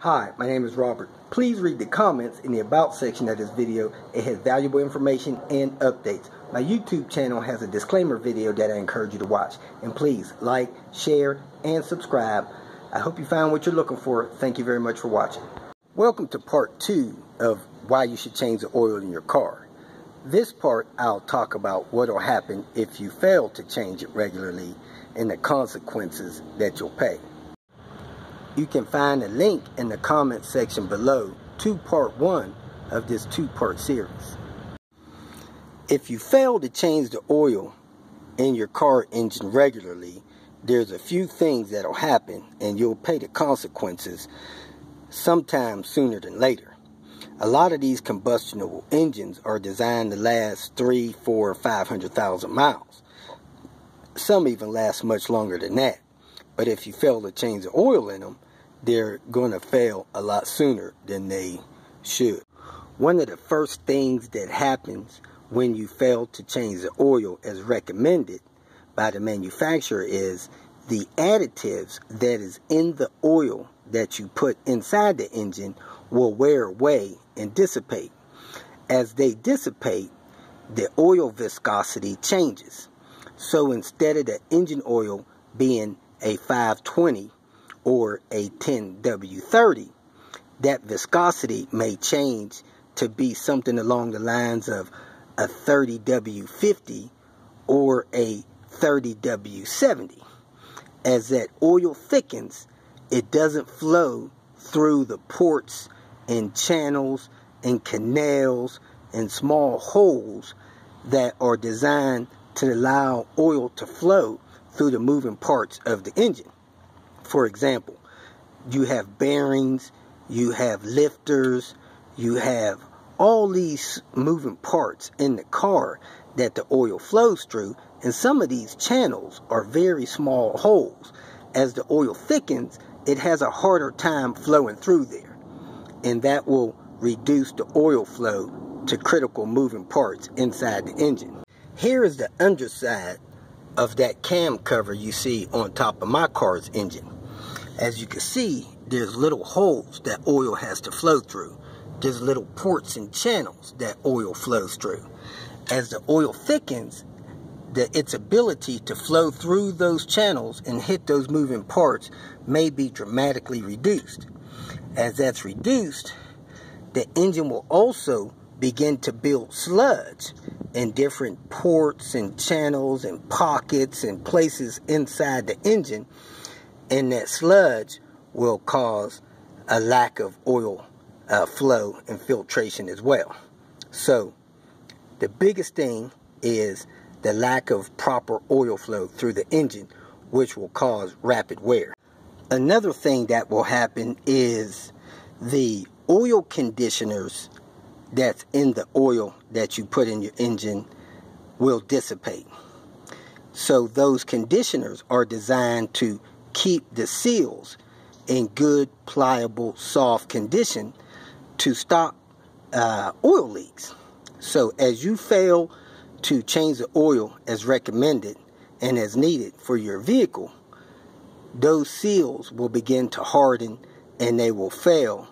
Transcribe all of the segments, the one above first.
Hi, my name is Robert. Please read the comments in the About section of this video. It has valuable information and updates. My YouTube channel has a disclaimer video that I encourage you to watch. And please like, share, and subscribe. I hope you found what you're looking for. Thank you very much for watching. Welcome to part 2 of why you should change the oil in your car. This part I'll talk about what will happen if you fail to change it regularly and the consequences that you'll pay. You can find a link in the comment section below to part 1 of this 2-part series. If you fail to change the oil in your car engine regularly, there's a few things that'll happen and you'll pay the consequences sometime sooner than later. A lot of these combustionable engines are designed to last 3, 4, 500,000 miles. Some even last much longer than that. But if you fail to change the oil in them, they're going to fail a lot sooner than they should. One of the first things that happens when you fail to change the oil as recommended by the manufacturer is the additives that is in the oil that you put inside the engine will wear away and dissipate. As they dissipate, the oil viscosity changes. So instead of the engine oil being a 520 or a 10W30, that viscosity may change to be something along the lines of a 30W50 or a 30W70. As that oil thickens, it doesn't flow through the ports and channels and canals and small holes that are designed to allow oil to flow through the moving parts of the engine. For example, you have bearings, you have lifters, you have all these moving parts in the car that the oil flows through, and some of these channels are very small holes. As the oil thickens, it has a harder time flowing through there, and that will reduce the oil flow to critical moving parts inside the engine. Here is the underside of that cam cover you see on top of my car's engine. As you can see, there's little holes that oil has to flow through. There's little ports and channels that oil flows through. As the oil thickens, its ability to flow through those channels and hit those moving parts may be dramatically reduced. As that's reduced, the engine will also begin to build sludge in different ports and channels and pockets and places inside the engine, and that sludge will cause a lack of oil flow and filtration as well. So the biggest thing is the lack of proper oil flow through the engine, which will cause rapid wear. Another thing that will happen is the oil conditioners that's in the oil that you put in your engine will dissipate. So those conditioners are designed to keep the seals in good, pliable, soft condition to stop oil leaks. So as you fail to change the oil as recommended and as needed for your vehicle, those seals will begin to harden and they will fail,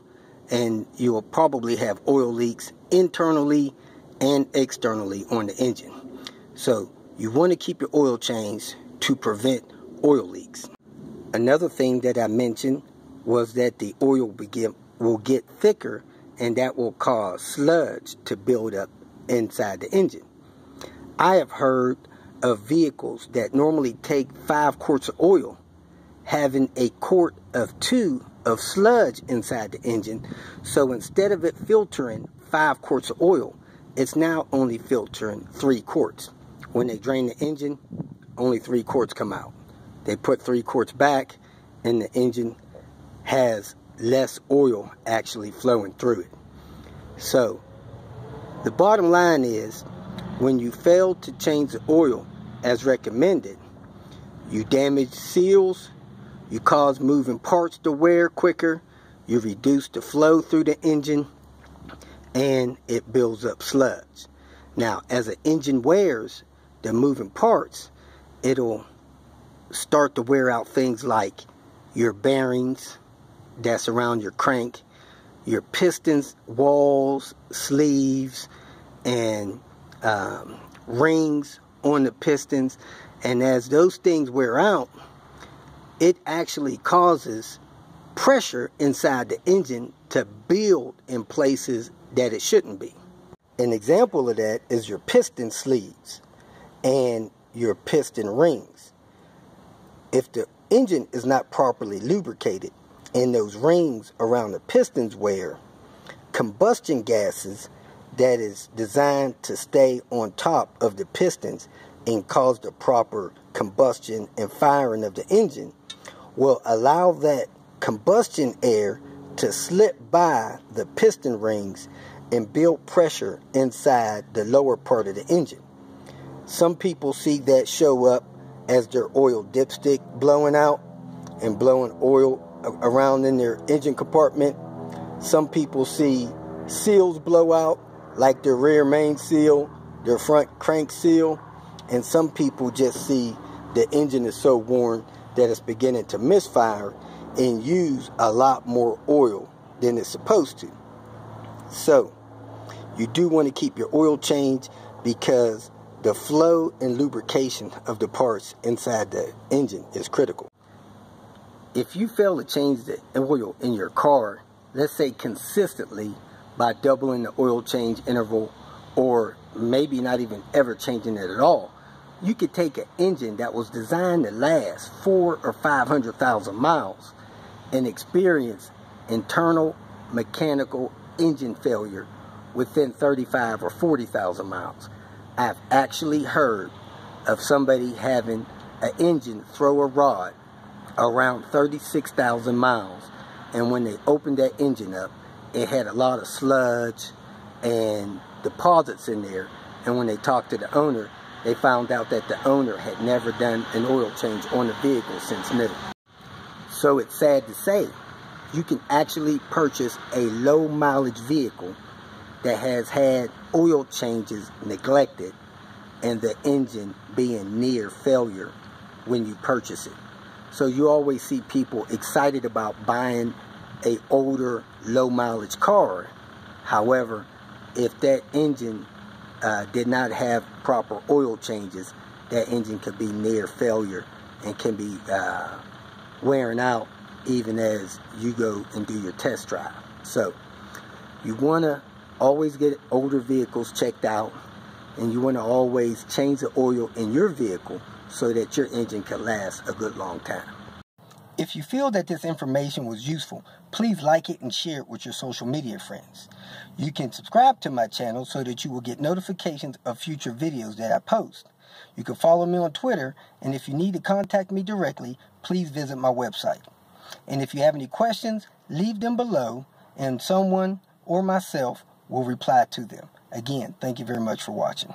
and you will probably have oil leaks internally and externally on the engine. So you want to keep your oil changed to prevent oil leaks. Another thing that I mentioned was that the oil will get thicker, and that will cause sludge to build up inside the engine. I have heard of vehicles that normally take 5 quarts of oil having a quart of 2 of sludge inside the engine. So instead of it filtering 5 quarts of oil, it's now only filtering 3 quarts. When they drain the engine, only 3 quarts come out. They put 3 quarts back, and the engine has less oil actually flowing through it. So the bottom line is, when you fail to change the oil as recommended, you damage seals, you cause moving parts to wear quicker, you reduce the flow through the engine, and it builds up sludge. Now, as an engine wears, the moving parts, it'll start to wear out things like your bearings, that's around your crank, your pistons, walls, sleeves, and rings on the pistons. And as those things wear out, it actually causes pressure inside the engine to build in places that it shouldn't be. An example of that is your piston sleeves and your piston rings. If the engine is not properly lubricated and those rings around the pistons wear, combustion gases that is designed to stay on top of the pistons and cause the proper combustion and firing of the engine will allow that combustion air to slip by the piston rings and build pressure inside the lower part of the engine. Some people see that show up as their oil dipstick blowing out and blowing oil around in their engine compartment. Some people see seals blow out, like their rear main seal, their front crank seal, and some people just see the engine is so worn that it's beginning to misfire and use a lot more oil than it's supposed to. So you do want to keep your oil changed, because the flow and lubrication of the parts inside the engine is critical. If you fail to change the oil in your car, let's say consistently, by doubling the oil change interval, or maybe not even ever changing it at all, you could take an engine that was designed to last 400,000 or 500,000 miles and experience internal mechanical engine failure within 35,000 or 40,000 miles. I've actually heard of somebody having an engine throw a rod around 36,000 miles, and when they opened that engine up, it had a lot of sludge and deposits in there, and when they talked to the owner, they found out that the owner had never done an oil change on the vehicle since new. So it's sad to say, you can actually purchase a low mileage vehicle that has had oil changes neglected and the engine being near failure when you purchase it. So you always see people excited about buying a older low mileage car. However, if that engine did not have proper oil changes, that engine could be near failure and can be wearing out even as you go and do your test drive. So you want to always get older vehicles checked out, and you want to always change the oil in your vehicle so that your engine can last a good long time. If you feel that this information was useful, please like it and share it with your social media friends. You can subscribe to my channel so that you will get notifications of future videos that I post. You can follow me on Twitter, and if you need to contact me directly, please visit my website. And if you have any questions, leave them below, and someone or myself will reply to them. Again, thank you very much for watching.